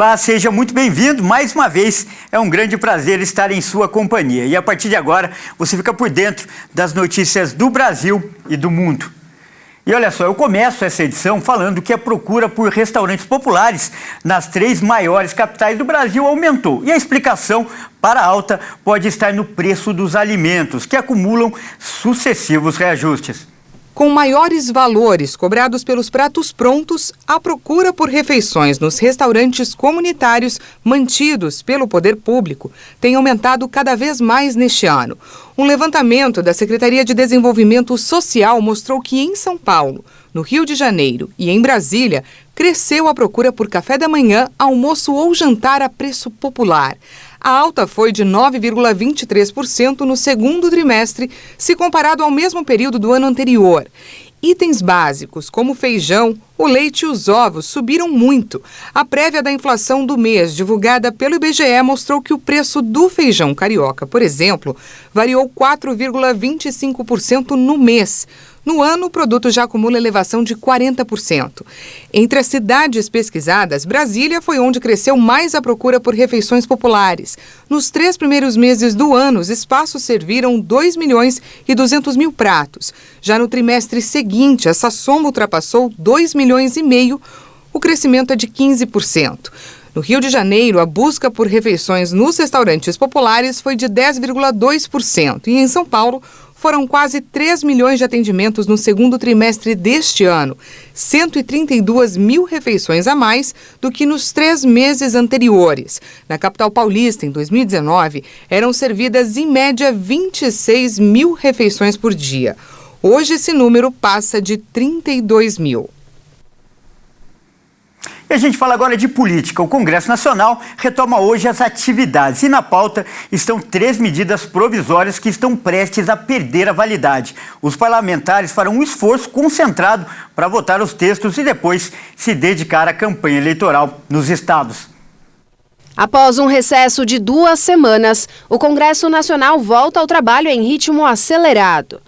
Olá, seja muito bem-vindo. Mais uma vez, é um grande prazer estar em sua companhia. E a partir de agora, você fica por dentro das notícias do Brasil e do mundo. E olha só, eu começo essa edição falando que a procura por restaurantes populares nas 3 maiores capitais do Brasil aumentou. E a explicação para a alta pode estar no preço dos alimentos, que acumulam sucessivos reajustes. Com maiores valores cobrados pelos pratos prontos, a procura por refeições nos restaurantes comunitários mantidos pelo poder público tem aumentado cada vez mais neste ano. Um levantamento da Secretaria de Desenvolvimento Social mostrou que em São Paulo, no Rio de Janeiro e em Brasília, cresceu a procura por café da manhã, almoço ou jantar a preço popular. A alta foi de 9,23% no segundo trimestre, se comparado ao mesmo período do ano anterior. Itens básicos, como o feijão, o leite e os ovos, subiram muito. A prévia da inflação do mês, divulgada pelo IBGE, mostrou que o preço do feijão carioca, por exemplo, variou 4,25% no mês. No ano, o produto já acumula elevação de 40%. Entre as cidades pesquisadas, Brasília foi onde cresceu mais a procura por refeições populares. Nos 3 primeiros meses do ano, os espaços serviram 2.200.000 pratos. Já no trimestre seguinte, essa soma ultrapassou 2,5 milhões, o crescimento é de 15%. No Rio de Janeiro, a busca por refeições nos restaurantes populares foi de 10,2%. E em São Paulo, foram quase 3 milhões de atendimentos no segundo trimestre deste ano, 132 mil refeições a mais do que nos 3 meses anteriores. Na capital paulista, em 2019, eram servidas em média 26 mil refeições por dia. Hoje esse número passa de 32 mil. E a gente fala agora de política. O Congresso Nacional retoma hoje as atividades e na pauta estão 3 medidas provisórias que estão prestes a perder a validade. Os parlamentares farão um esforço concentrado para votar os textos e depois se dedicar à campanha eleitoral nos estados. Após um recesso de 2 semanas, o Congresso Nacional volta ao trabalho em ritmo acelerado.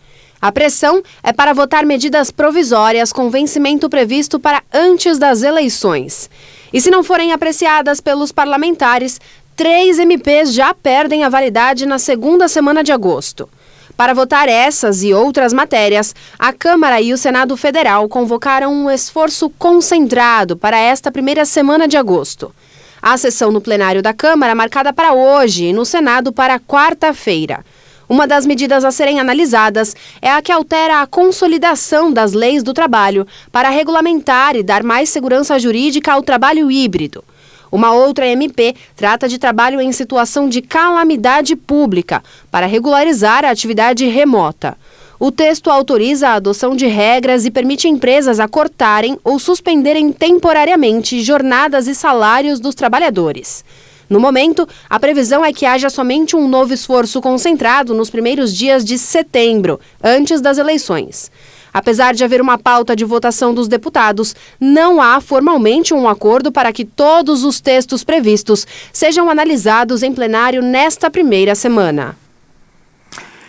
A pressão é para votar medidas provisórias com vencimento previsto para antes das eleições. E se não forem apreciadas pelos parlamentares, 3 MPs já perdem a validade na segunda semana de agosto. Para votar essas e outras matérias, a Câmara e o Senado Federal convocaram um esforço concentrado para esta primeira semana de agosto. A sessão no plenário da Câmara marcada para hoje e no Senado para quarta-feira. Uma das medidas a serem analisadas é a que altera a consolidação das leis do trabalho para regulamentar e dar mais segurança jurídica ao trabalho híbrido. Uma outra MP trata de trabalho em situação de calamidade pública para regularizar a atividade remota. O texto autoriza a adoção de regras e permite empresas a cortarem ou suspenderem temporariamente jornadas e salários dos trabalhadores. No momento, a previsão é que haja somente um novo esforço concentrado nos primeiros dias de setembro, antes das eleições. Apesar de haver uma pauta de votação dos deputados, não há formalmente um acordo para que todos os textos previstos sejam analisados em plenário nesta primeira semana.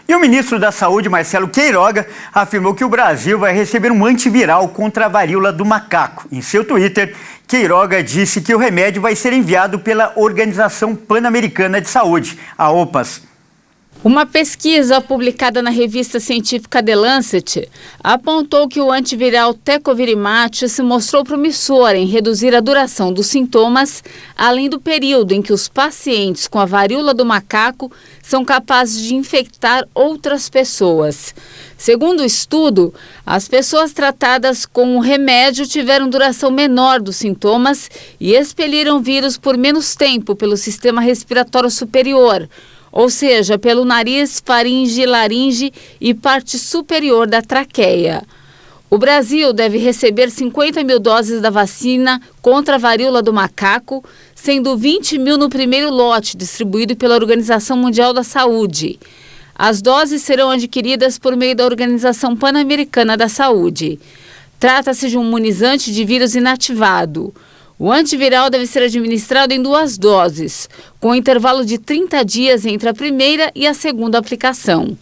E o ministro da Saúde, Marcelo Queiroga, afirmou que o Brasil vai receber um antiviral contra a varíola do macaco. Em seu Twitter, Queiroga disse que o remédio vai ser enviado pela Organização Pan-Americana de Saúde, a OPAS. Uma pesquisa publicada na revista científica The Lancet apontou que o antiviral Tecovirimat se mostrou promissor em reduzir a duração dos sintomas, além do período em que os pacientes com a varíola do macaco são capazes de infectar outras pessoas. Segundo o estudo, as pessoas tratadas com o remédio tiveram duração menor dos sintomas e expeliram vírus por menos tempo pelo sistema respiratório superior, ou seja, pelo nariz, faringe, laringe e parte superior da traqueia. O Brasil deve receber 50 mil doses da vacina contra a varíola do macaco, sendo 20 mil no primeiro lote distribuído pela Organização Mundial da Saúde. As doses serão adquiridas por meio da Organização Pan-Americana da Saúde. Trata-se de um imunizante de vírus inativado. O antiviral deve ser administrado em 2 doses, com um intervalo de 30 dias entre a primeira e a segunda aplicação.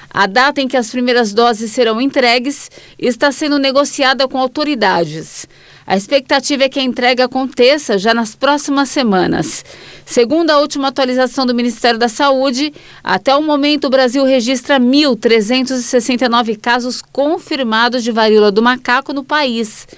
A data em que as primeiras doses serão entregues está sendo negociada com autoridades. A expectativa é que a entrega aconteça já nas próximas semanas. Segundo a última atualização do Ministério da Saúde, até o momento o Brasil registra 1.369 casos confirmados de varíola do macaco no país.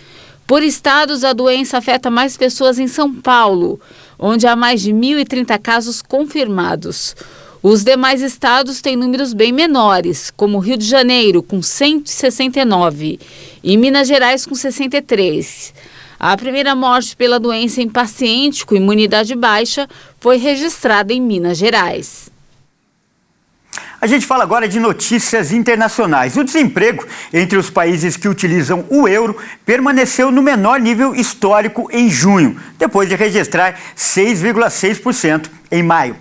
Por estados, a doença afeta mais pessoas em São Paulo, onde há mais de 1.030 casos confirmados. Os demais estados têm números bem menores, como Rio de Janeiro, com 169, e Minas Gerais, com 63. A primeira morte pela doença em paciente com imunidade baixa foi registrada em Minas Gerais. A gente fala agora de notícias internacionais. O desemprego entre os países que utilizam o euro permaneceu no menor nível histórico em junho, depois de registrar 6,6% em maio.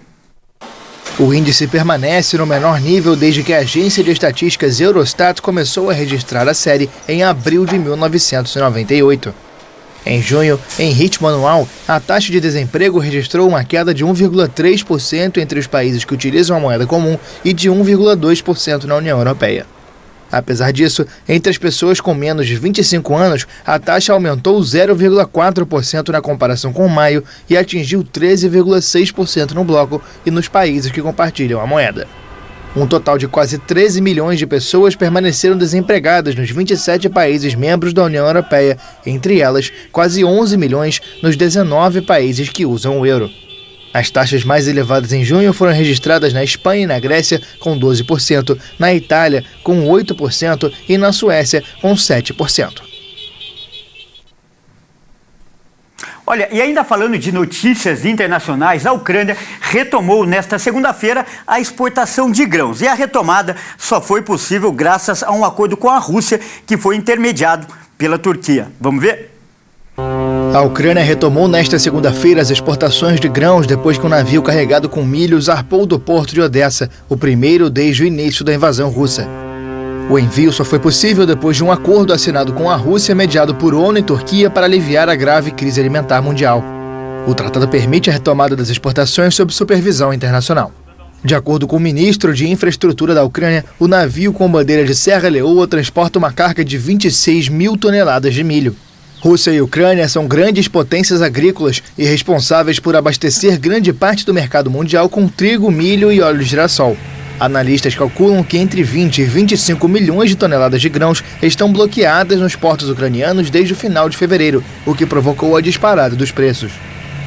O índice permanece no menor nível desde que a agência de estatísticas Eurostat começou a registrar a série em abril de 1998. Em junho, em ritmo anual, a taxa de desemprego registrou uma queda de 1,3% entre os países que utilizam a moeda comum e de 1,2% na União Europeia. Apesar disso, entre as pessoas com menos de 25 anos, a taxa aumentou 0,4% na comparação com maio e atingiu 13,6% no bloco e nos países que compartilham a moeda. Um total de quase 13 milhões de pessoas permaneceram desempregadas nos 27 países membros da União Europeia, entre elas, quase 11 milhões nos 19 países que usam o euro. As taxas mais elevadas em junho foram registradas na Espanha e na Grécia, com 12%, na Itália, com 8% e na Suécia, com 7%. Olha, e ainda falando de notícias internacionais, a Ucrânia retomou nesta segunda-feira a exportação de grãos. E a retomada só foi possível graças a um acordo com a Rússia que foi intermediado pela Turquia. Vamos ver? A Ucrânia retomou nesta segunda-feira as exportações de grãos depois que um navio carregado com milho zarpou do porto de Odessa, o primeiro desde o início da invasão russa. O envio só foi possível depois de um acordo assinado com a Rússia mediado por ONU e Turquia para aliviar a grave crise alimentar mundial. O tratado permite a retomada das exportações sob supervisão internacional. De acordo com o ministro de Infraestrutura da Ucrânia, o navio com bandeira de Serra Leoa transporta uma carga de 26 mil toneladas de milho. Rússia e Ucrânia são grandes potências agrícolas e responsáveis por abastecer grande parte do mercado mundial com trigo, milho e óleo de girassol. Analistas calculam que entre 20 e 25 milhões de toneladas de grãos estão bloqueadas nos portos ucranianos desde o final de fevereiro, o que provocou a disparada dos preços.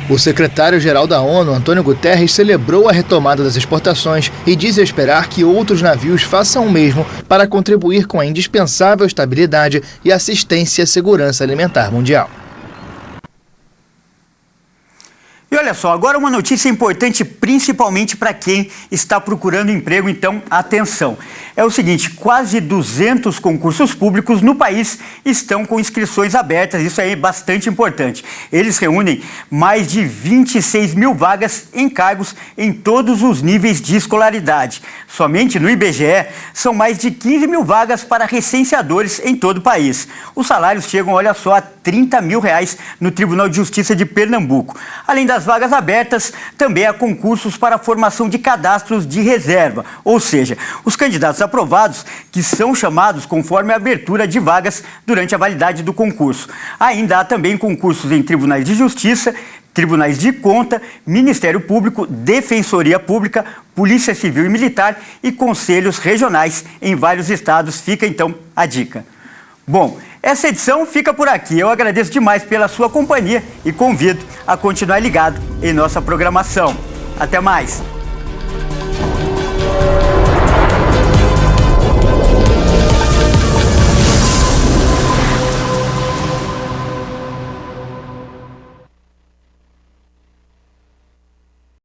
O secretário-geral da ONU, Antônio Guterres, celebrou a retomada das exportações e diz esperar que outros navios façam o mesmo para contribuir com a indispensável estabilidade e assistência à segurança alimentar mundial. E olha só, agora uma notícia importante principalmente para quem está procurando emprego, então atenção. É o seguinte, quase 200 concursos públicos no país estão com inscrições abertas, isso aí é bastante importante. Eles reúnem mais de 26 mil vagas em cargos em todos os níveis de escolaridade. Somente no IBGE são mais de 15 mil vagas para recenseadores em todo o país. Os salários chegam, olha só, a R$30 mil no Tribunal de Justiça de Pernambuco. Além das vagas abertas, também há concursos para a formação de cadastros de reserva, ou seja, os candidatos aprovados que são chamados conforme a abertura de vagas durante a validade do concurso. Ainda há também concursos em tribunais de justiça, tribunais de conta, Ministério Público, Defensoria Pública, Polícia Civil e Militar e conselhos regionais em vários estados. Fica então a dica. Bom, essa edição fica por aqui. Eu agradeço demais pela sua companhia e convido a continuar ligado em nossa programação. Até mais!